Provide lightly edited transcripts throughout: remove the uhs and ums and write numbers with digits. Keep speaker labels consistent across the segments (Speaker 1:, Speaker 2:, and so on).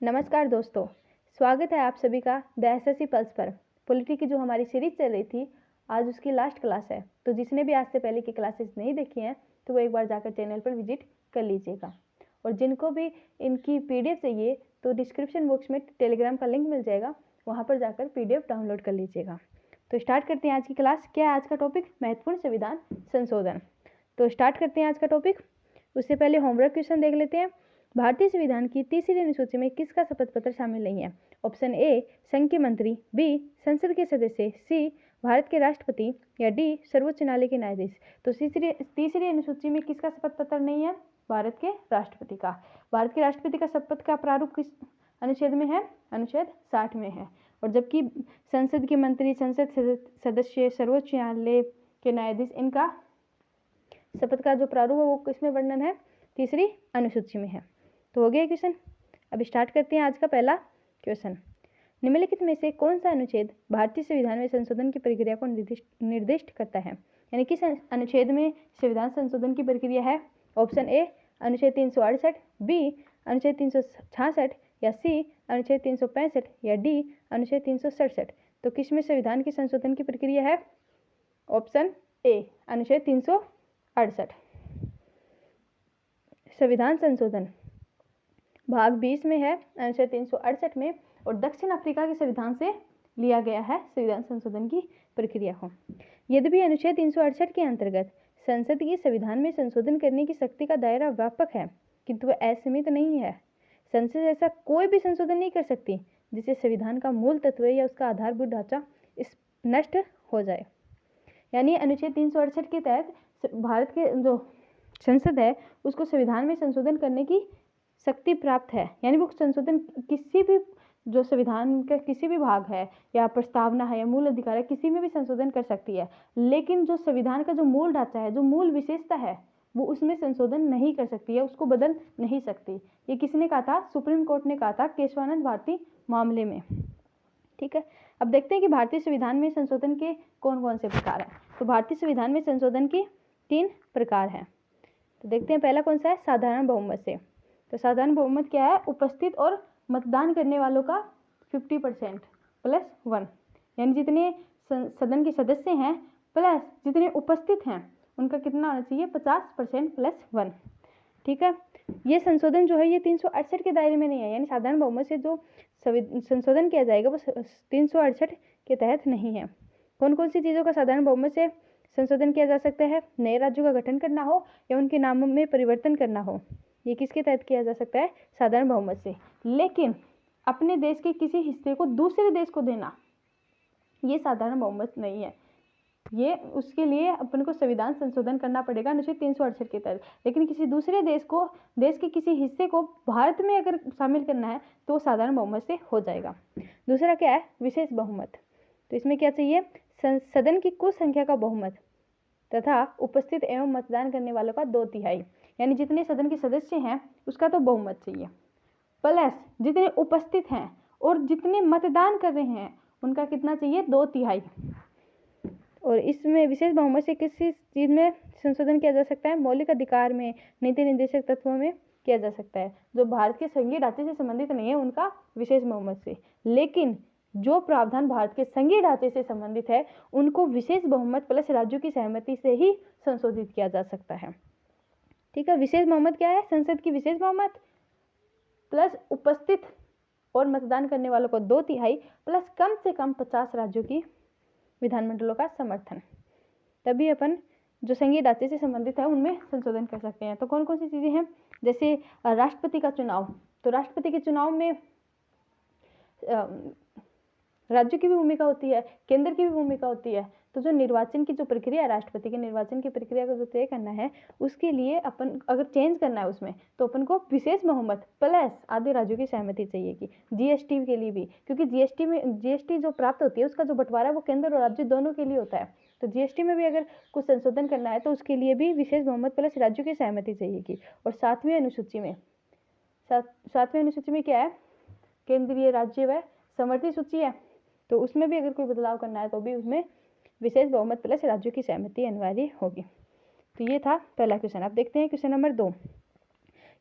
Speaker 1: नमस्कार दोस्तों, स्वागत है आप सभी का द एसएससी पल्स पर। पॉलिटी की जो हमारी सीरीज चल रही थी, आज उसकी लास्ट क्लास है। तो जिसने भी आज से पहले की क्लासेस नहीं देखी हैं तो वो एक बार जाकर चैनल पर विजिट कर लीजिएगा। और जिनको भी इनकी पीडीएफ चाहिए तो डिस्क्रिप्शन बॉक्स में टेलीग्राम का लिंक मिल जाएगा, वहाँ पर जाकर पीडीएफ डाउनलोड कर लीजिएगा। तो स्टार्ट करते हैं आज की क्लास। क्या है आज का टॉपिक? महत्वपूर्ण संविधान संशोधन। तो स्टार्ट करते हैं आज का टॉपिक। उससे पहले होमवर्क क्वेश्चन देख लेते हैं। भारतीय संविधान की तीसरी अनुसूची में किसका शपथ पत्र शामिल नहीं है? ऑप्शन ए संघ के मंत्री, बी संसद के सदस्य, सी भारत के राष्ट्रपति या डी सर्वोच्च न्यायालय के न्यायाधीश। तो तीसरी अनुसूची में किसका शपथ पत्र नहीं है? भारत के राष्ट्रपति का। भारत के राष्ट्रपति का शपथ का प्रारूप किस अनुच्छेद में है? अनुच्छेद 60 में है। और जबकि संसद के मंत्री, संसद सदस्य, सर्वोच्च न्यायालय के न्यायाधीश, इनका शपथ का जो प्रारूप है वो किसमें वर्णन है? तीसरी अनुसूची में है। तो हो गया क्वेश्चन। अब स्टार्ट करते हैं आज का पहला क्वेश्चन। निम्नलिखित में से कौन सा अनुच्छेद भारतीय संविधान में संशोधन की प्रक्रिया को निर्दिष्ट करता है? यानी किस अनुच्छेद में संविधान संशोधन की प्रक्रिया है? ऑप्शन ए अनुच्छेद 368, बी अनुच्छेद 366 या सी अनुच्छेद 365 या डी अनुच्छेद 367। तो किस में संविधान की संशोधन की प्रक्रिया है? ऑप्शन ए अनुच्छेद 368। संविधान संशोधन भाग 20 में है, अनुच्छेद 368 में, और दक्षिण अफ्रीका के संविधान से लिया गया है संविधान संशोधन की प्रक्रिया को। यद्यपि अनुच्छेद 368 के अंतर्गत संसद की संविधान में संशोधन करने की शक्ति का दायरा व्यापक है, किंतु वह असीमित नहीं है। संसद ऐसा कोई भी संशोधन नहीं कर सकती जिससे संविधान का मूल तत्व या उसका आधारभूत ढांचा नष्ट हो जाए। यानी अनुच्छेद 368 के तहत भारत के जो संसद है उसको संविधान में संशोधन करने की शक्ति प्राप्त है। यानी वो संशोधन किसी भी जो संविधान का किसी भी भाग है या प्रस्तावना है या मूल अधिकार है, किसी में भी संशोधन कर सकती है। लेकिन जो संविधान का जो मूल ढांचा है, जो मूल विशेषता है, वो उसमें संशोधन नहीं कर सकती है, उसको बदल नहीं सकती। ये किसने कहा था? सुप्रीम कोर्ट ने कहा था केशवानंद भारती मामले में। ठीक है, अब देखते हैं कि भारतीय संविधान में संशोधन के कौन कौन से प्रकार हैं। तो भारतीय संविधान में संशोधन की 3 प्रकार हैं। तो देखते हैं पहला कौन सा है? साधारण बहुमत से। तो साधारण बहुमत क्या है? उपस्थित और मतदान करने वालों का 50% प्लस 1, यानी जितने सदन के सदस्य हैं प्लस जितने उपस्थित हैं उनका कितना होना चाहिए? 50% प्लस 1। ठीक है, ये संशोधन जो है ये 368 के दायरे में नहीं है। यानी साधारण बहुमत से जो संशोधन किया जाएगा वो 368 के तहत नहीं है। कौन कौन सी चीज़ों का साधारण बहुमत से संशोधन किया जा सकता है? नए राज्यों का गठन करना हो या उनके नामों में परिवर्तन करना हो, ये किसके तहत किया जा सकता है? साधारण बहुमत से। लेकिन अपने देश के किसी हिस्से को दूसरे देश को देना, ये साधारण बहुमत नहीं है। ये उसके लिए अपन को संविधान संशोधन करना पड़ेगा अनुच्छेद 368 के तहत। लेकिन किसी दूसरे देश को, देश के किसी हिस्से को भारत में अगर शामिल करना है तो साधारण बहुमत से हो जाएगा। दूसरा क्या है? विशेष बहुमत। तो इसमें क्या चाहिए? सदन की कुल संख्या का बहुमत तथा उपस्थित एवं मतदान करने वालों का 2/3, यानी जितने सदन के सदस्य हैं उसका तो बहुमत चाहिए, प्लस जितने उपस्थित हैं और जितने मतदान कर रहे हैं उनका कितना चाहिए? 2/3। और इसमें विशेष बहुमत से किसी चीज़ में संशोधन किया जा सकता है? मौलिक अधिकार में, नीति निर्देशक तत्वों में किया जा सकता है। जो भारत के संघीय ढांचे से संबंधित नहीं है उनका विशेष बहुमत से। लेकिन जो प्रावधान भारत के संघीय ढांचे से संबंधित है उनको विशेष बहुमत प्लस राज्यों की सहमति से ही संशोधित किया जा सकता है। ठीक है, विशेष बहुमत क्या है? संसद की विशेष बहुमत प्लस उपस्थित और मतदान करने वालों को 2/3 प्लस कम से कम 50 राज्यों की विधानमंडलों का समर्थन, तभी अपन जो संघीय ढांचे से संबंधित है उनमें संशोधन कर सकते हैं। तो कौन कौन सी चीज़ें हैं? जैसे राष्ट्रपति का चुनाव। तो राष्ट्रपति के चुनाव में राज्यों की भी भूमिका होती है, केंद्र की भी भूमिका होती है। तो जो निर्वाचन की जो प्रक्रिया है, राष्ट्रपति के निर्वाचन की प्रक्रिया को जो तय करना है, उसके लिए अपन अगर चेंज करना है उसमें तो अपन को विशेष बहुमत प्लस आधे राज्यों की सहमति चाहिए। कि जीएसटी के लिए भी, क्योंकि जीएसटी जो प्राप्त होती है उसका जो बंटवारा है वो केंद्र और राज्य दोनों के लिए होता है। तो जीएसटी में भी अगर कुछ संशोधन करना है तो उसके लिए भी विशेष बहुमत प्लस राज्यों की सहमति चाहिए। और 7वीं अनुसूची में क्या है? केंद्रीय, राज्य व समवर्ती सूची है। तो उसमें भी अगर कोई बदलाव करना है तो भी उसमें विशेष बहुमत प्लस राज्यों की सहमति अनिवार्य होगी। तो ये था पहला क्वेश्चन। अब देखते हैं क्वेश्चन नंबर 2।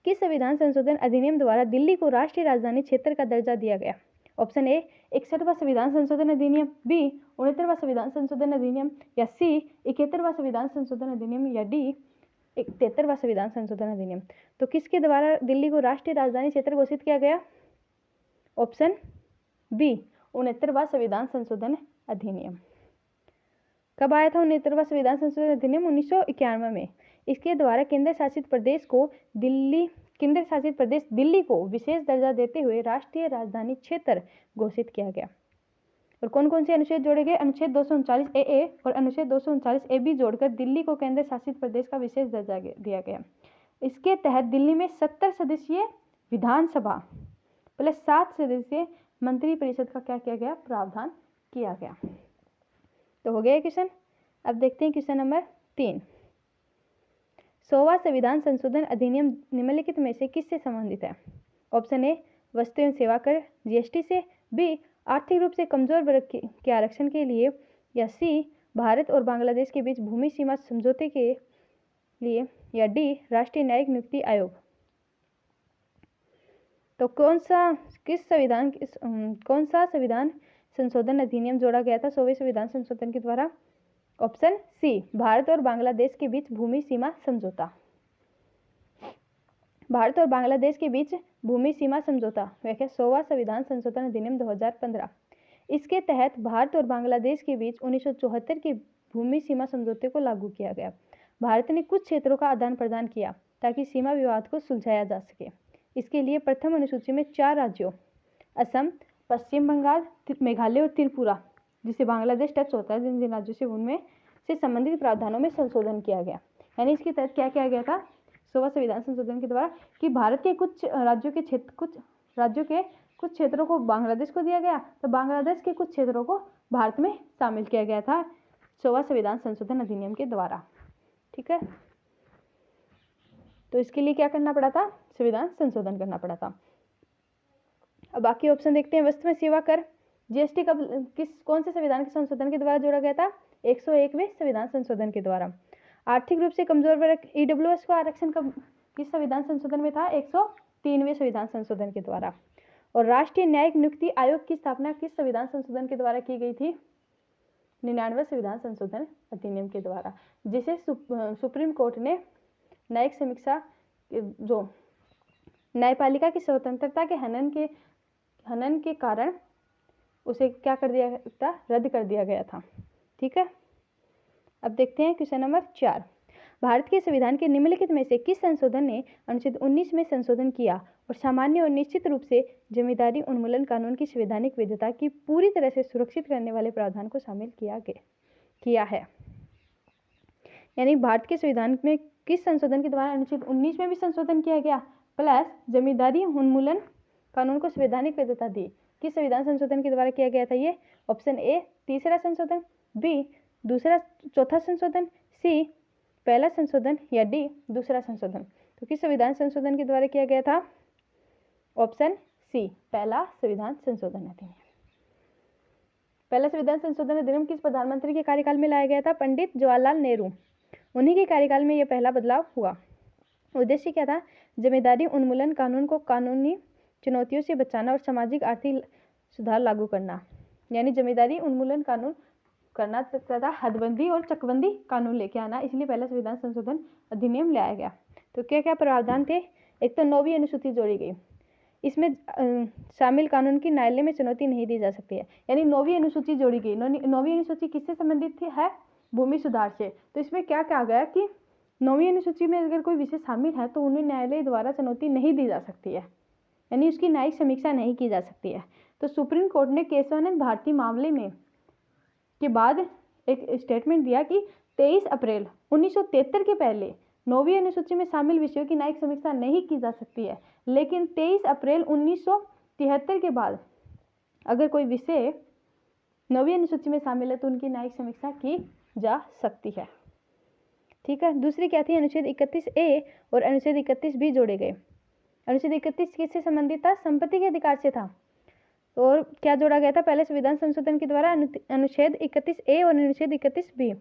Speaker 1: किस संविधान संशोधन अधिनियम द्वारा दिल्ली को राष्ट्रीय राजधानी क्षेत्र का दर्जा दिया गया? ऑप्शन ए 61वां संविधान संशोधन अधिनियम, बी 69वां संविधान संशोधन अधिनियम, या सी 71वां संविधान संशोधन अधिनियम, या डी 73वां संविधान संशोधन अधिनियम। तो किसके द्वारा दिल्ली को राष्ट्रीय राजधानी क्षेत्र घोषित किया गया? ऑप्शन बी 69वां संविधान संशोधन अधिनियम। कब आया था 69वां संविधान संशोधन अधिनियम? 1991 में। इसके द्वारा केंद्र शासित प्रदेश दिल्ली को विशेष दर्जा देते हुए राष्ट्रीय राजधानी क्षेत्र घोषित किया गया। और कौन कौन से अनुच्छेद जोड़े गए? अनुच्छेद 239 ए और अनुच्छेद 239 ए बी जोड़कर दिल्ली को केंद्र शासित प्रदेश का विशेष दर्जा दिया गया। इसके तहत दिल्ली में 70 सदस्यीय विधानसभा प्लस 7 सदस्यीय मंत्री परिषद का क्या किया गया? प्रावधान किया गया। तो हो गया क्वेश्चन। अब देखते हैं क्वेश्चन नंबर 3। 100वां संविधान संशोधन अधिनियम निम्नलिखित में से किससे संबंधित है? ऑप्शन ए वस्तु एवं सेवा कर जीएसटी से, बी आर्थिक रूप से कमजोर वर्ग के आरक्षण के लिए, या सी भारत और बांग्लादेश के बीच भूमि सीमा समझौते के लिए, या डी राष्ट्रीय न्यायिक नियुक्ति आयोग। तो कौन सा संविधान संशोधन अधिनियम जोड़ा गया था 100वें संविधान संशोधन के द्वारा? ऑप्शन सी भारत और बांग्लादेश के बीच भूमि सीमा समझौता। भारत और बांग्लादेश के बीच भूमि सीमा समझौता व्याख्या 100वां संविधान संशोधन अधिनियम 2015। इसके तहत भारत और बांग्लादेश के बीच 1974 के भूमि सीमा समझौते को लागू किया गया। भारत ने कुछ क्षेत्रों का आदान प्रदान किया ताकि सीमा विवाद को सुलझाया जा सके। इसके लिए प्रथम अनुसूची में 4 राज्यों असम, पश्चिम बंगाल, मेघालय और त्रिपुरा, जिसे बांग्लादेश टच होता है जिन राज्यों से, उनमें से संबंधित प्रावधानों में संशोधन किया गया। यानी इसके तहत क्या किया गया था 100वां संविधान संशोधन के द्वारा कि भारत के कुछ राज्यों के कुछ क्षेत्रों को बांग्लादेश को दिया गया, तो बांग्लादेश के कुछ क्षेत्रों को भारत में शामिल किया गया था 100वां संविधान संशोधन अधिनियम के द्वारा। ठीक है, तो इसके लिए क्या करना पड़ा था? संविधान संशोधन करना पड़ा था। अब बाकी ऑप्शन देखते हैं। वस्तु में सेवा कर जीएसटी कौन से संविधान के संशोधन के द्वारा जोड़ा गया था? 101वें संविधान संशोधन के द्वारा। आर्थिक रूप से कमजोर वर्ग ईडब्ल्यूएस को आरक्षण कब किस संविधान संशोधन में था? 103वें संविधान संशोधन के द्वारा। और राष्ट्रीय न्यायिक नियुक्ति आयोग की स्थापना किस संविधान संशोधन के द्वारा की गई थी? 99वें संविधान संशोधन अधिनियम के द्वारा, जिसे सुप्रीम कोर्ट ने न्यायिक समीक्षा जो न्यायपालिका की स्वतंत्रता के हनन के कारण उसे क्या कर दिया था? रद्द कर दिया गया था। ठीक है, अब देखते हैं क्वेश्चन नंबर 4। भारत के संविधान के निम्नलिखित में से किस संशोधन ने अनुच्छेद 19 में संशोधन किया और सामान्य और निश्चित रूप से जमींदारी उन्मूलन कानून की संवैधानिक वैधता की पूरी तरह से सुरक्षित करने वाले प्रावधान को शामिल किया है? यानी भारत के संविधान में किस संशोधन के द्वारा अनुच्छेद 19 में भी संशोधन किया गया प्लस जमींदारी उन्मूलन कानून को संवैधानिक वैधता दी। किस संविधान संशोधन के द्वारा किया गया था ये? ऑप्शन ए तीसरा संशोधन, बी चौथा संशोधन, सी पहला संशोधन, या डी दूसरा संशोधन। तो किस संविधान संशोधन के द्वारा किया गया था? ऑप्शन सी पहला संविधान संशोधन अधिनियम। पहला संविधान संशोधन अधिनियम किस प्रधानमंत्री के कार्यकाल में लाया गया था? पंडित जवाहरलाल नेहरू, उन्हीं के कार्यकाल में यह पहला बदलाव हुआ। उद्देश्य क्या था? जमींदारी उन्मूलन कानून को कानूनी चुनौतियों से बचाना और सामाजिक आर्थिक सुधार लागू करना। यानी जमींदारी उन्मूलन कानून करना तथा हदबंदी और चकबंदी कानून लेके आना, इसलिए पहला संविधान संशोधन अधिनियम लाया गया। तो क्या क्या प्रावधान थे? एक तो 9वीं अनुसूची जोड़ी गई, इसमें शामिल कानून की न्यायालय में चुनौती नहीं दी जा सकती है। यानी 9वीं अनुसूची जोड़ी गई। 9वीं अनुसूची किससे संबंधित थी? है भूमि सुधार से। तो इसमें क्या कहा गया कि 9वीं अनुसूची में अगर कोई विषय शामिल है तो उन्हें न्यायालय द्वारा चुनौती नहीं दी जा सकती है, यानी उसकी न्यायिक समीक्षा नहीं की जा सकती है। तो सुप्रीम कोर्ट ने केशवानंद भारती मामले में के बाद एक स्टेटमेंट दिया कि 23 अप्रैल 1973 के पहले 9वीं अनुसूची में शामिल विषयों की न्यायिक समीक्षा नहीं की जा सकती है, लेकिन 23 अप्रैल 1973 के बाद अगर कोई विषय 9वीं अनुसूची में शामिल है तो उनकी न्यायिक समीक्षा की जा सकती है। ठीक है, दूसरी क्या थी? अनुच्छेद 31A और अनुच्छेद 31B जोड़े गए। अनुच्छेद 31 किससे संबंधित था? संपत्ति के अधिकार से था। और क्या जोड़ा गया था पहले संविधान संशोधन के द्वारा? अनुच्छेद 31A और अनुच्छेद 31B।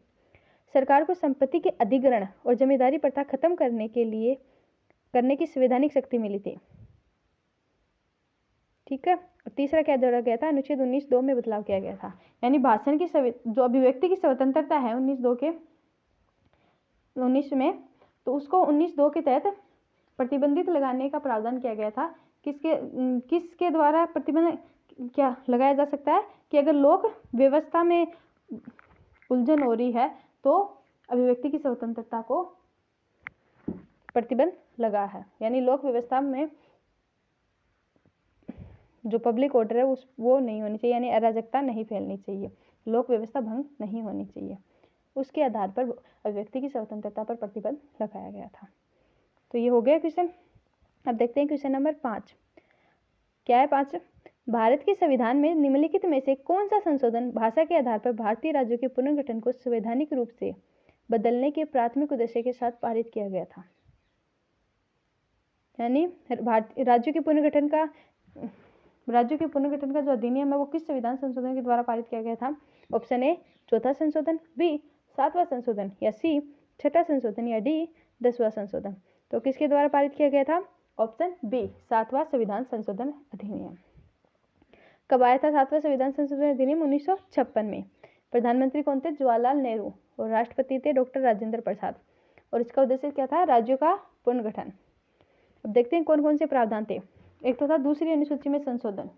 Speaker 1: सरकार को संपत्ति के अधिग्रहण और जमींदारी प्रथा खत्म करने के लिए करने की संवैधानिक शक्ति मिली थी। ठीक है। और तीसरा क्या जोड़ा गया था, अनुच्छेद 19(2) में बदलाव किया गया था। यानी भाषण की जो अभिव्यक्ति की स्वतंत्रता है 19 में, तो उसको 19(2) के तहत प्रतिबंधित लगाने का प्रावधान किया गया था। किसके द्वारा प्रतिबंध क्या लगाया जा सकता है कि अगर लोक व्यवस्था में उलझन हो रही है तो अभिव्यक्ति की स्वतंत्रता को प्रतिबंध लगा है। यानी लोक व्यवस्था में जो पब्लिक ऑर्डर है वो नहीं होनी चाहिए, यानी अराजकता नहीं फैलनी चाहिए, लोक व्यवस्था भंग नहीं होनी चाहिए। उसके आधार पर अभिव्यक्ति की स्वतंत्रता पर प्रतिबंध लगाया गया था। तो ये हो गया क्वेश्चन। अब देखते हैं क्वेश्चन नंबर 5 क्या है। 5, भारत के संविधान में निम्नलिखित में से कौन सा संशोधन भाषा के आधार पर भारतीय राज्यों के पुनर्गठन को संवैधानिक रूप से बदलने के प्राथमिक उद्देश्य के साथ पारित किया गया था। यानी राज्यों के पुनर्गठन का जो अधिनियम है वो किस संविधान संशोधन के द्वारा पारित किया गया था। ऑप्शन ए 4था संशोधन, बी 7वां संशोधन, या सी 6ठा संशोधन, या डी 10वां संशोधन। तो किसके द्वारा पारित किया गया था। ऑप्शन बी 7वां संविधान संशोधन अधिनियम। कब आया था 7वां संविधान संशोधन अधिनियम। 1956 में। प्रधानमंत्री कौन थे, जवाहरलाल नेहरू, और राष्ट्रपति थे डॉक्टर राजेंद्र प्रसाद। और इसका उद्देश्य क्या था, राज्यों का पुनर्गठन। अब देखते हैं कौन कौन से प्रावधान थे। एक तो था दूसरी अनुसूची में संशोधन।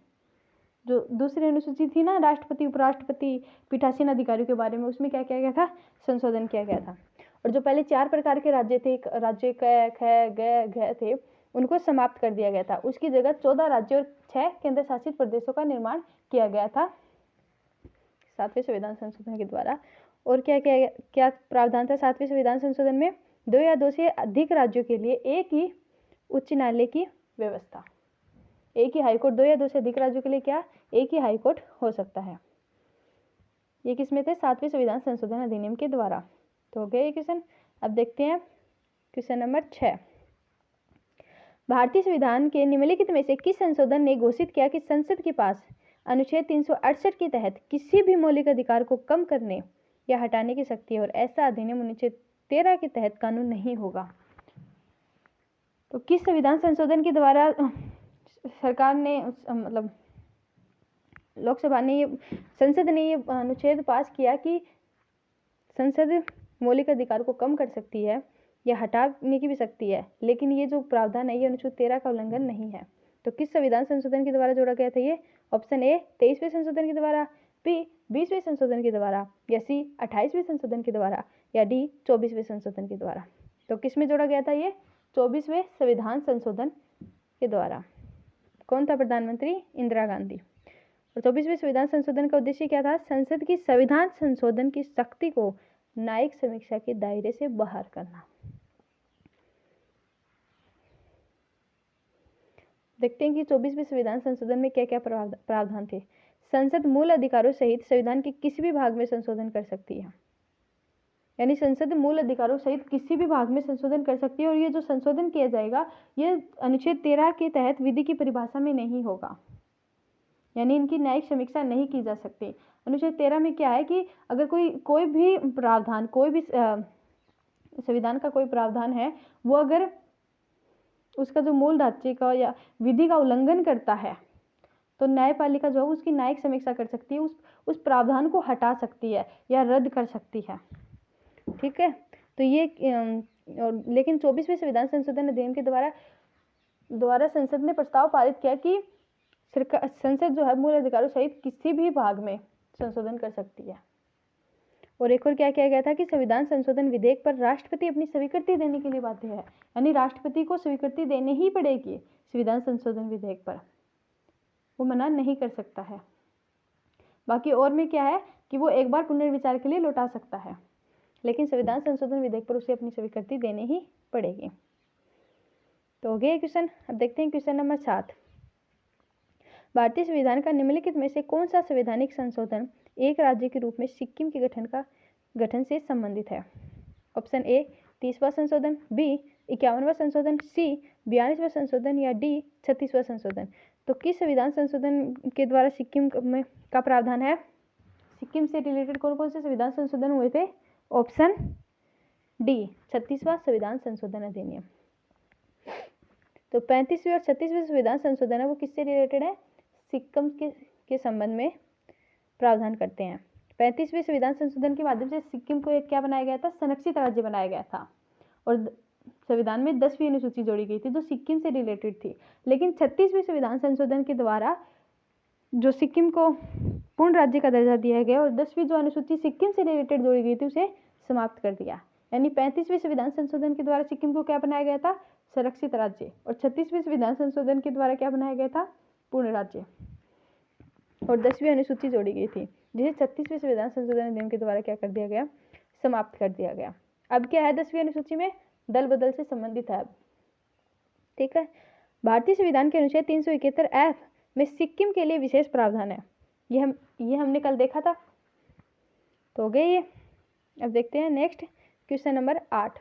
Speaker 1: जो दूसरी अनुसूची थी ना, राष्ट्रपति उपराष्ट्रपति पीठासीन अधिकारियों के बारे में, उसमें क्या किया गया था, संशोधन किया गया था। और जो पहले 4 प्रकार के राज्य थे, राज्य क, ख, ग, घ थे, उनको समाप्त कर दिया गया था। उसकी जगह 14 राज्यों और 6 केंद्र शासित प्रदेशों का निर्माण किया गया था 7वें संविधान संशोधन के द्वारा। और क्या प्रावधान था 7वें संविधान संशोधन में, 2 या 2 से अधिक राज्यों के लिए एक ही उच्च न्यायालय की व्यवस्था। एक ही हाईकोर्ट, 2 या 2 से अधिक राज्यों के लिए क्या, एक ही हाईकोर्ट हो सकता है। ये किसमें थे, 7वें संविधान संशोधन अधिनियम के द्वारा। तो हो गया ये क्वेश्चन। अब देखते हैं क्वेश्चन नंबर 6। भारतीय संविधान के निम्नलिखित में से किस संशोधन ने घोषित किया कि संसद के पास अनुच्छेद 368 के तहत किसी भी मौलिक अधिकार को कम करने या हटाने की शक्ति है, और ऐसा अधिनियम अनुच्छेद 13 के तहत कानून नहीं होगा। तो किस संविधान संशोधन के द्वारा सरकार ने मतलब लोकसभा ने संसद ने ये अनुच्छेद पास किया कि संसद मौलिक अधिकार को कम कर सकती है या हटाने की भी सकती है, लेकिन ये जो प्रावधान है ये अनुच्छेद 13 का उल्लंघन नहीं है। तो किस संविधान संशोधन के द्वारा जोड़ा गया था ये। ऑप्शन ए 23वें संशोधन के द्वारा, बी 20वें संशोधन के द्वारा, या सी 28वें संशोधन के द्वारा, या डी 24वें संशोधन के द्वारा। तो किस में जोड़ा गया था ये, 24वें संविधान संशोधन के द्वारा। कौन था प्रधानमंत्री, इंदिरा गांधी। और 24वें संविधान संशोधन का उद्देश्य क्या था, संसद की संविधान संशोधन की शक्ति को न्यायिक समीक्षा के दायरे से बाहर करना। देखते हैं कि 24वें संविधान संशोधन में क्या क्या प्रावधान थे। संसद मूल अधिकारों सहित संविधान के किसी भी भाग में संशोधन कर सकती है। यानी संसद मूल अधिकारों सहित किसी भी भाग में संशोधन कर सकती है, और ये जो संशोधन किया जाएगा ये अनुच्छेद 13 के तहत विधि की परिभाषा में नहीं होगा, यानी इनकी न्यायिक समीक्षा नहीं की जा सकती। अनुच्छेद 13 में क्या है कि अगर कोई भी प्रावधान, कोई भी संविधान का कोई प्रावधान है, वो अगर उसका जो मूल ढांचे का या विधि का उल्लंघन करता है तो न्यायपालिका जो है उसकी न्यायिक समीक्षा कर सकती है, उस प्रावधान को हटा सकती है या रद्द कर सकती है। ठीक है। तो ये लेकिन 24वें संविधान संशोधन अधिनियम के द्वारा संसद ने प्रस्ताव पारित किया कि संसद जो है मूल अधिकारों सहित किसी भी भाग में संशोधन कर सकती है। और एक और क्या किया गया था कि संविधान संशोधन विधेयक पर राष्ट्रपति अपनी स्वीकृति देने के लिए बाध्य है, यानी राष्ट्रपति को स्वीकृति देनी ही पड़ेगी संविधान संशोधन विधेयक पर, वो मना नहीं कर सकता है। बाकी और में क्या है कि वो एक बार पुनर्विचार के लिए लौटा सकता है, लेकिन संविधान संशोधन विधेयक पर उसे अपनी स्वीकृति देनी ही पड़ेगी। तो हो गया क्वेश्चन। अब देखते हैं क्वेश्चन नंबर 7। भारतीय संविधान का निम्नलिखित में से कौन सा संवैधानिक संशोधन एक राज्य के रूप में सिक्किम के गठन से संबंधित है। ऑप्शन ए 30वां संशोधन, बी 51वां संशोधन, सी 42वां संशोधन, या डी 36वां संशोधन। तो किस संविधान संशोधन के द्वारा सिक्किम में का प्रावधान है, सिक्किम से रिलेटेड कौन कौन से संविधान संशोधन हुए थे। ऑप्शन डी 36वां संविधान संशोधन अधिनियम। तो 35वीं और 36वीं संविधान संशोधन है वो किससे रिलेटेड है? सिक्किम के संबंध में प्रावधान करते हैं। 35वें संविधान संशोधन के माध्यम से सिक्किम को एक क्या बनाया गया था? संरक्षित राज्य बनाया गया था। और संविधान में 10वीं अनुसूची जोड़ी गई थी जो सिक्किम से रिलेटेड थी। लेकिन 36वें संविधान संशोधन के द्वारा जो सिक्किम को पूर्ण राज्य का दर्जा दिया गया और 10वीं जो अनुसूची सिक्किम से रिलेटेड जोड़ी गई थी उसे समाप्त कर दिया। यानी 35वें संविधान संशोधन के द्वारा सिक्किम को क्या बनाया गया था? संरक्षित राज्य। और 36वें संविधान संशोधन के द्वारा क्या बनाया गया था? पूर्ण राज्य। और 10वीं अनुसूची जोड़ी गई थी जिसे 36वें संविधान संशोधन अधिनियम के द्वारा क्या कर दिया गया? समाप्त कर दिया गया। अब क्या है 10वीं अनुसूची में? दल बदल से संबंधित है। ठीक है। भारतीय संविधान के अनुच्छेद 371F में सिक्किम के लिए विशेष प्रावधान है। ये हमने कल देखा था, तो हो गए ये। अब देखते हैं नेक्स्ट क्वेश्चन नंबर 8।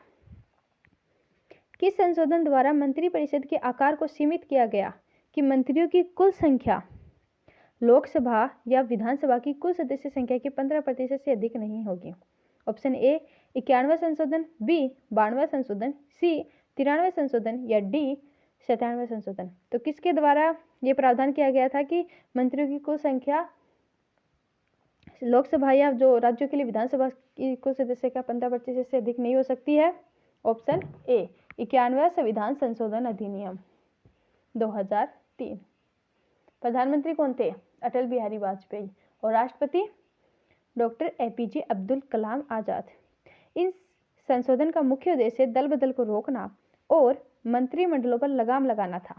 Speaker 1: किस संशोधन द्वारा मंत्रिपरिषद के आकार को सीमित किया गया कि मंत्रियों की कुल संख्या लोकसभा या विधानसभा की कुल सदस्य संख्या के 15% से अधिक नहीं होगी? ऑप्शन ए 91वां संशोधन, बी 92वां संशोधन, सी 93वां संशोधन या डी 97वां संशोधन। तो किसके द्वारा ये प्रावधान किया गया था कि मंत्रियों की कुल संख्या लोकसभा या जो राज्यों के लिए विधानसभा की कुल सदस्य का 15% से अधिक नहीं हो सकती है? ऑप्शन ए 91वां संविधान संशोधन अधिनियम 2003। प्रधानमंत्री कौन थे? अटल बिहारी वाजपेयी। और राष्ट्रपति डॉक्टर एपीजे अब्दुल कलाम आजाद। इन संशोधन का मुख्य उद्देश्य दल बदल को रोकना और मंत्रिमंडलों पर लगाम लगाना था।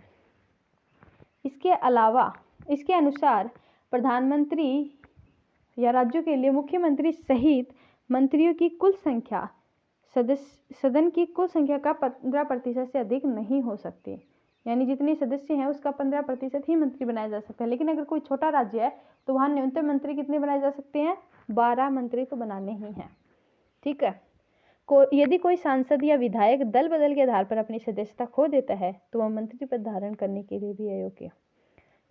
Speaker 1: इसके अनुसार प्रधानमंत्री या राज्यों के लिए मुख्यमंत्री सहित मंत्रियों की कुल संख्या सदन की कुल संख्या का 15% से अधिक नहीं हो सकती। यानी जितने सदस्य हैं उसका 15% ही मंत्री बनाया जा सकता है। लेकिन अगर कोई छोटा राज्य है तो वहाँ न्यूनतम मंत्री कितने बनाए जा सकते हैं? 12 मंत्री तो बनाने ही हैं। ठीक है। यदि कोई सांसद या विधायक दल बदल के आधार पर अपनी सदस्यता खो देता है तो वह मंत्री पद धारण करने के लिए भी अयोग्य।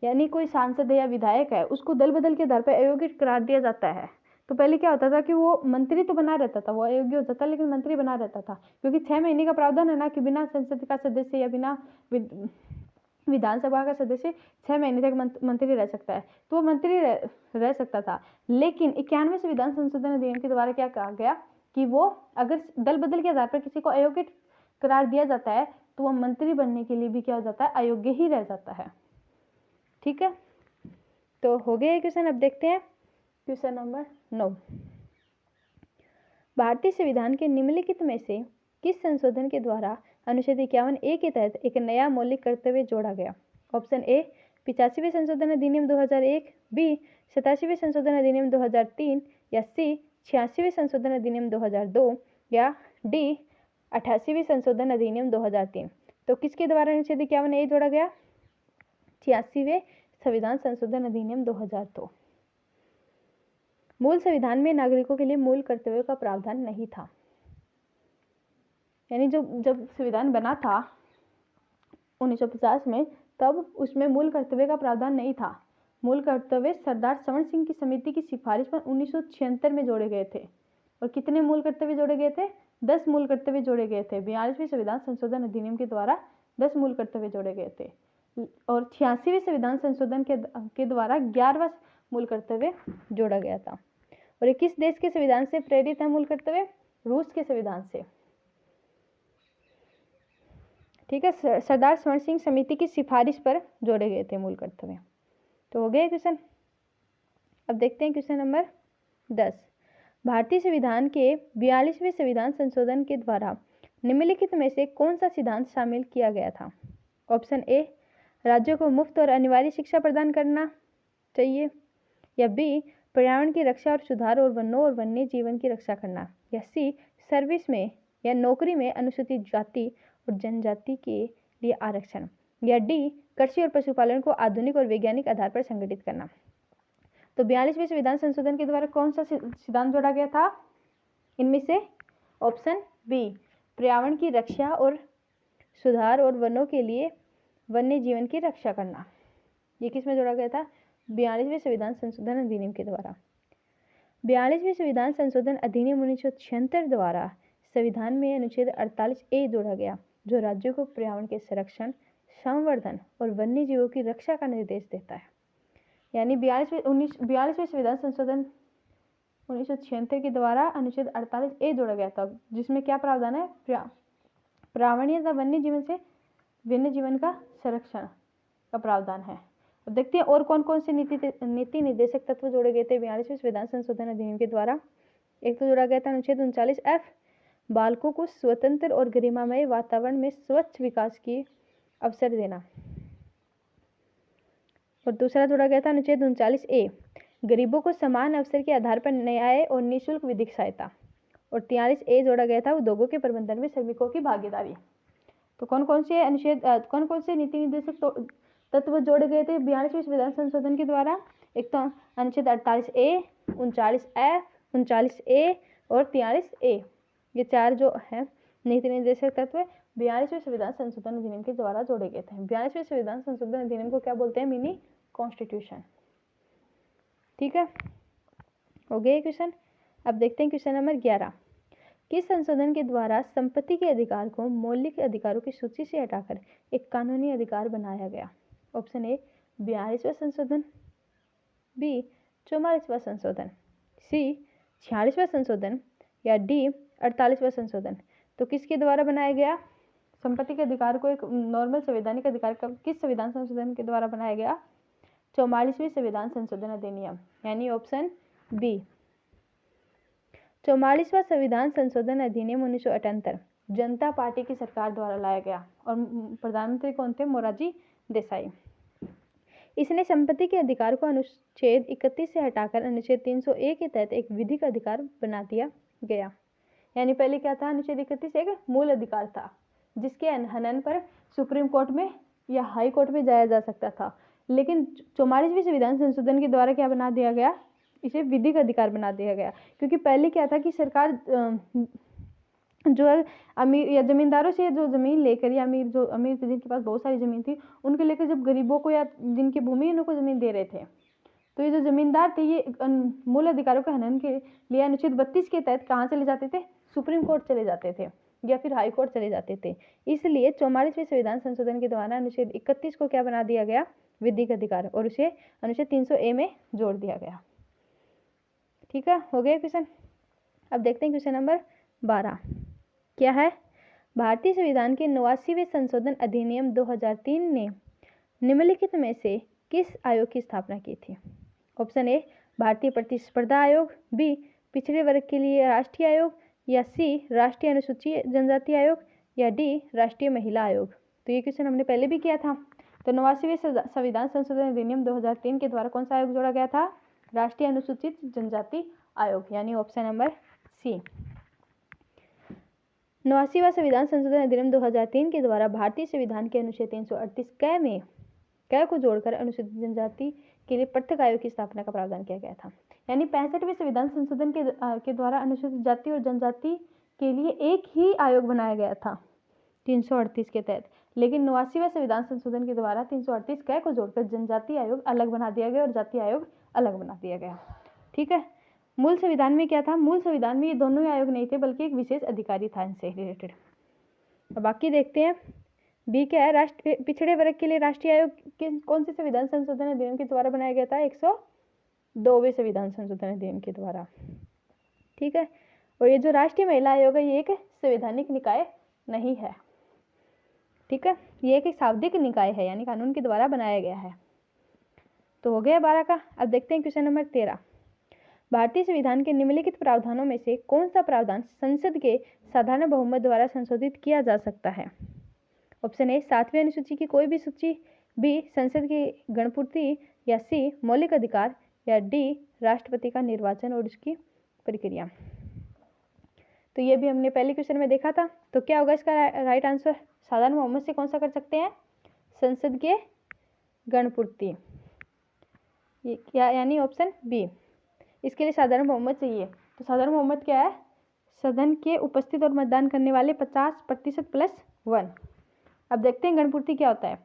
Speaker 1: यानी कोई सांसद या विधायक है उसको दल बदल के आधार पर अयोग्य करार दिया जाता है। तो पहले क्या होता था कि वो मंत्री तो बना रहता था, वो अयोग्य होता था लेकिन मंत्री बना रहता था, क्योंकि 6 महीने का प्रावधान है ना कि बिना संसद का सदस्य या बिना विधानसभा का सदस्य 6 महीने तक मंत्री रह सकता है, तो वो मंत्री रह सकता था। लेकिन 91वें संविधान संशोधन अधिनियम के द्वारा क्या कहा गया कि वो अगर दल बदल के आधार पर किसी को अयोग्य करार दिया जाता है तो वह मंत्री बनने के लिए भी क्या हो जाता है? अयोग्य ही रह जाता है। ठीक है, तो हो गया क्वेश्चन। अब देखते हैं क्वेश्चन नंबर 9। भारतीय संविधान के निम्नलिखित में से किस संशोधन के द्वारा अनुच्छेद 51A के तहत एक नया मौलिक कर्तव्य जोड़ा गया? ऑप्शन ए 85वें संशोधन अधिनियम 2001, बी 87वें संशोधन अधिनियम 2003 या सी 86वें संशोधन अधिनियम 2002 या डी 88वें संशोधन अधिनियम 2003। तो किसके द्वारा अनुच्छेद 51A जोड़ा गया? 86वें संविधान संशोधन अधिनियम 2002। मूल संविधान में नागरिकों के लिए मूल कर्तव्यों का प्रावधान नहीं था। यानी जब संविधान बना था 1950 में, तब उसमें मूल कर्तव्य का प्रावधान नहीं था। मूल कर्तव्य सरदार सवर्ण सिंह की समिति की सिफारिश पर 1976 में जोड़े गए थे। और कितने मूल कर्तव्य जोड़े गए थे? 10 मूल कर्तव्य जोड़े गए थे। 42वें संविधान संशोधन अधिनियम के द्वारा 10 मूल कर्तव्य जोड़े गए थे और 86वें संविधान संशोधन के द्वारा 11वां मूल कर्तव्य जोड़ा गया था। और ये किस देश के संविधान से प्रेरित है मूल कर्तव्य? रूस के संविधान से। ठीक है, सरदार स्वर्ण सिंह समिति की सिफारिश पर जोड़े गए थे मूल कर्तव्य। तो हो गए क्वेश्चन। अब देखते हैं क्वेश्चन नंबर 10। भारतीय संविधान के 42वें संविधान संशोधन के द्वारा निम्नलिखित में से कौन सा सिद्धांत शामिल किया गया था? ऑप्शन ए राज्यों को मुफ्त और अनिवार्य शिक्षा प्रदान करना चाहिए, या बी पर्यावरण की रक्षा और सुधार और वनों और वन्य जीवन की रक्षा करना, या सी सर्विस में या नौकरी में अनुसूचित जाति और जनजाति के लिए आरक्षण, या डी कृषि और पशुपालन को आधुनिक और वैज्ञानिक आधार पर संगठित करना। तो 42वें संविधान संशोधन के द्वारा कौन सा सिद्धांत जोड़ा गया था इनमें से? ऑप्शन बी पर्यावरण की रक्षा और सुधार और वनों के लिए वन्य जीवन की रक्षा करना। ये किस में जोड़ा गया था? 42वें संविधान संशोधन अधिनियम के द्वारा। 42वें संविधान संशोधन अधिनियम 1976 द्वारा संविधान में अनुच्छेद 48A जोड़ा गया, जो राज्यों को पर्यावरण के संरक्षण, संवर्धन और वन्य जीवों की रक्षा का निर्देश देता है। यानी 42वें संविधान संशोधन 1976 के द्वारा अनुच्छेद 48A जोड़ा गया था, जिसमें क्या प्रावधान है? पर्यावरणीय तथा वन्य जीवन का संरक्षण का प्रावधान है। अब देखते हैं और कौन कौन से नीति निर्देशक तत्व जोड़े गए थे 42वें संविधान संशोधन अधिनियम के द्वारा। एक तो जोड़ा गया था अनुच्छेद 39F, बालकों को स्वतंत्र और गरिमामय वातावरण में स्वच्छ विकास की अवसर देना। और दूसरा जोड़ा गया था अनुच्छेद 39A, गरीबों को समान अवसर के आधार पर न्याय और निःशुल्क विधिक सहायता। और 43A जोड़ा गया था उद्योगों के प्रबंधन में श्रमिकों की भागीदारी। तो कौन कौन से नीति निर्देशक तत्व जोड़े गए थे 42वें संविधान संशोधन के द्वारा? एक तो अनुच्छेद 48A, 39F, 39A और 43A, ये चार जो है नीति निर्देशक तत्व 42वें संविधान संशोधन अधिनियम के द्वारा जोड़े गए थे। 42वें संविधान संशोधन अधिनियम को क्या बोलते हैं? Mini constitution. ठीक है, हो गया क्वेश्चन। अब देखते हैं क्वेश्चन नंबर 11। किस संशोधन के द्वारा संपत्ति के अधिकार को मौलिक अधिकारों की सूची से हटाकर एक कानूनी अधिकार बनाया गया? ऑप्शन ए 42वां संशोधन, बी 44वां संशोधन, सी 46वां संशोधन या डी 48वां संशोधन। तो किसके द्वारा बनाया गया संपत्ति के अधिकार को एक नॉर्मल संवैधानिक अधिकार का? किस संविधान संशोधन के द्वारा बनाया गया? 44वें संविधान संशोधन अधिनियम, यानी ऑप्शन बी। 44वां संविधान संशोधन अधिनियम 1978 जनता पार्टी की सरकार द्वारा लाया गया और प्रधानमंत्री कौन थे? मोरारजी देसाई। इसने संपत्ति के अधिकार को अनुच्छेद 31 से हटाकर अनुच्छेद 301 के तहत एक विधिक अधिकार बना दिया गया। यानी पहले क्या था? अनुच्छेद 31 एक मूल अधिकार था जिसके हनन पर सुप्रीम कोर्ट में या हाई कोर्ट में जाया जा सकता था, लेकिन 44वें संविधान संशोधन के द्वारा क्या बना दिया गया? इसे विधिक अधिकार बना दिया गया। क्योंकि पहले क्या था कि सरकार जो है अमीर या जमींदारों से जो जमीन लेकर या अमीर थे जिनके पास बहुत सारी जमीन थी, उनके लेकर जब गरीबों को या जिनकी भूमि उनको जमीन दे रहे थे, तो ये जो जमींदार थे ये मूल अधिकारों के हनन के लिए अनुच्छेद 32 के तहत कहाँ चले जाते थे? सुप्रीम कोर्ट चले जाते थे या फिर हाई कोर्ट चले जाते थे। इसलिए 44वें संविधान संशोधन के द्वारा अनुच्छेद 31 को क्या बना दिया गया? विधिक अधिकार, और उसे अनुच्छेद 300A में जोड़ दिया गया। ठीक है, हो गया क्वेश्चन। अब देखते हैं क्वेश्चन नंबर 12 क्या है? भारतीय संविधान के 89वें संशोधन अधिनियम 2003 ने निम्नलिखित में से किस आयोग की स्थापना की थी? ऑप्शन ए भारतीय प्रतिस्पर्धा आयोग, बी पिछड़े वर्ग के लिए राष्ट्रीय आयोग, या सी राष्ट्रीय अनुसूचित जनजाति आयोग, या डी राष्ट्रीय महिला आयोग। तो ये क्वेश्चन हमने पहले भी किया था। तो 89वें संविधान संशोधन अधिनियम 2003 के द्वारा कौन सा आयोग जोड़ा गया था? राष्ट्रीय अनुसूचित जनजाति आयोग, यानी ऑप्शन नंबर सी। 89वां संविधान संशोधन अधिनियम 2003 के द्वारा भारतीय संविधान के अनुच्छेद 338 क में क को जोड़कर अनुसूचित जनजाति के लिए पृथक आयोग की स्थापना का प्रावधान किया गया था। यानी 65वें संविधान संशोधन के द्वारा अनुसूचित जाति और जनजाति के लिए एक ही आयोग बनाया गया था 338 के तहत, लेकिन 89वें संविधान संशोधन के द्वारा 338 क को जोड़कर जनजाति आयोग अलग बना दिया गया और जाति आयोग अलग बना दिया गया। ठीक है, मूल संविधान में क्या था? मूल संविधान में ये दोनों ही आयोग नहीं थे बल्कि एक विशेष अधिकारी था इनसे रिलेटेड। अब बाकी देखते हैं बी क्या है? राष्ट्रीय पिछड़े वर्ग के लिए राष्ट्रीय आयोग कौन से संविधान संशोधन अधिनियम के द्वारा बनाया गया था? 102वें संविधान संशोधन अधिनियम के द्वारा। ठीक है, और ये जो राष्ट्रीय महिला आयोग है ये एक संवैधानिक निकाय नहीं है। ठीक है, ये एक शाब्दिक निकाय है, यानी कानून के द्वारा बनाया गया है। तो हो गया 12 का। अब देखते हैं क्वेश्चन नंबर 13। भारतीय संविधान के निम्नलिखित प्रावधानों में से कौन सा प्रावधान संसद के साधारण बहुमत द्वारा संशोधित किया जा सकता है? ऑप्शन ए 7वीं अनुसूची की कोई भी सूची, बी संसद की गणपूर्ति, या सी मौलिक अधिकार, या डी राष्ट्रपति का निर्वाचन और उसकी प्रक्रिया। तो ये भी हमने पहले क्वेश्चन में देखा था। तो क्या होगा इसका राइट आंसर? साधारण बहुमत से कौन सा कर सकते हैं? संसद के गणपूर्ति, क्या यानी ऑप्शन बी। इसके लिए साधारण बहुमत चाहिए। तो साधारण बहुमत क्या है? सदन के उपस्थित और मतदान करने वाले 50% + 1। अब देखते हैं गणपूर्ति क्या होता है।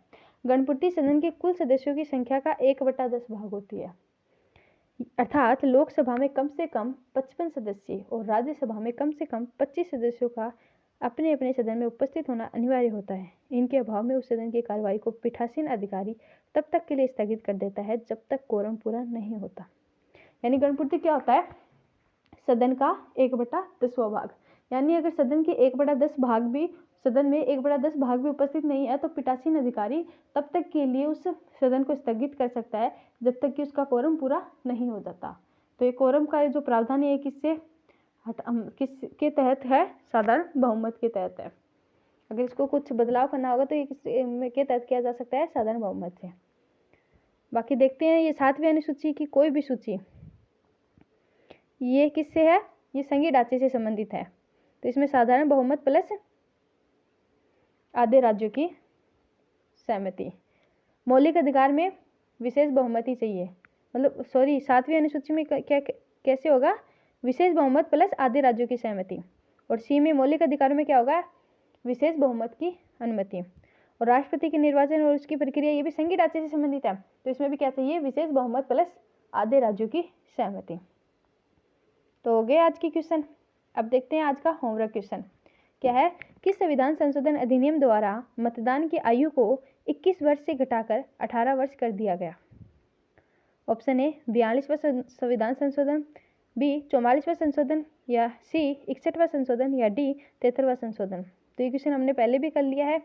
Speaker 1: गणपूर्ति सदन के कुल सदस्यों की संख्या का 1/10 भाग होती है, अर्थात लोकसभा में कम से कम 55 सदस्य और राज्यसभा में कम से कम 25 सदस्यों का अपने अपने सदन में उपस्थित होना अनिवार्य होता है। इनके अभाव में उस सदन की कार्रवाई को पीठासीन अधिकारी तब तक के लिए स्थगित कर देता है जब तक कोरम पूरा नहीं होता। यानी गणपूर्ति क्या होता है? सदन का 1/10वां भाग। यानी अगर सदन के 1/10 भाग भी सदन में 1/10 भाग भी उपस्थित नहीं है तो पीठासीन अधिकारी तब तक के लिए उस सदन को स्थगित कर सकता है जब तक कि उसका कोरम पूरा नहीं हो जाता। तो ये कोरम का जो प्रावधान है किसके तहत है? साधारण बहुमत के तहत है। अगर इसको कुछ बदलाव करना होगा तो ये किसके तहत किया जा सकता है? साधारण बहुमत से। बाकी देखते हैं ये 7वीं अनुसूची की कोई भी सूची ये किससे है? ये संघीय ढांचे से संबंधित है। तो इसमें साधारण बहुमत प्लस आधे राज्यों की सहमति। मौलिक अधिकार में विशेष बहुमति चाहिए, मतलब 7वीं अनुसूची में क्या कैसे होगा? विशेष बहुमत प्लस आधे राज्यों की सहमति। और सी में मौलिक अधिकारों में क्या होगा? विशेष बहुमत की अनुमति। और राष्ट्रपति के निर्वाचन और उसकी प्रक्रिया ये भी संघीय ढांचे से संबंधित है। तो इसमें भी क्या चाहिए? विशेष बहुमत प्लस आधे राज्यों की सहमति। तो हो गए आज की क्वेश्चन। अब देखते हैं आज का होमवर्क क्वेश्चन क्या है कि संविधान संशोधन अधिनियम द्वारा मतदान की आयु को 21 वर्ष से घटाकर 18 वर्ष कर दिया गया। ऑप्शन ए 42वां संविधान संशोधन, बी 44वां संशोधन, या सी 61वां संशोधन, या डी 73वां संशोधन। तो ये क्वेश्चन हमने पहले भी कर लिया है,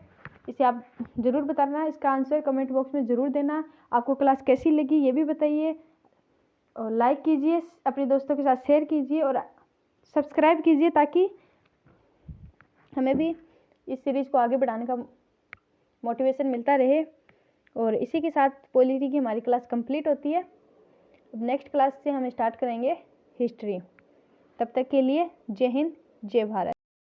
Speaker 1: इसे आप जरूर बताना। इसका आंसर कमेंट बॉक्स में जरूर देना। आपको क्लास कैसी लगी ये भी बताइए, और लाइक कीजिए, अपने दोस्तों के साथ शेयर कीजिए और सब्सक्राइब कीजिए ताकि हमें भी इस सीरीज़ को आगे बढ़ाने का मोटिवेशन मिलता रहे। और इसी के साथ पॉलिटी की हमारी क्लास कंप्लीट होती है। अब नेक्स्ट क्लास से हम स्टार्ट करेंगे हिस्ट्री। तब तक के लिए जय हिंद, जय भारत।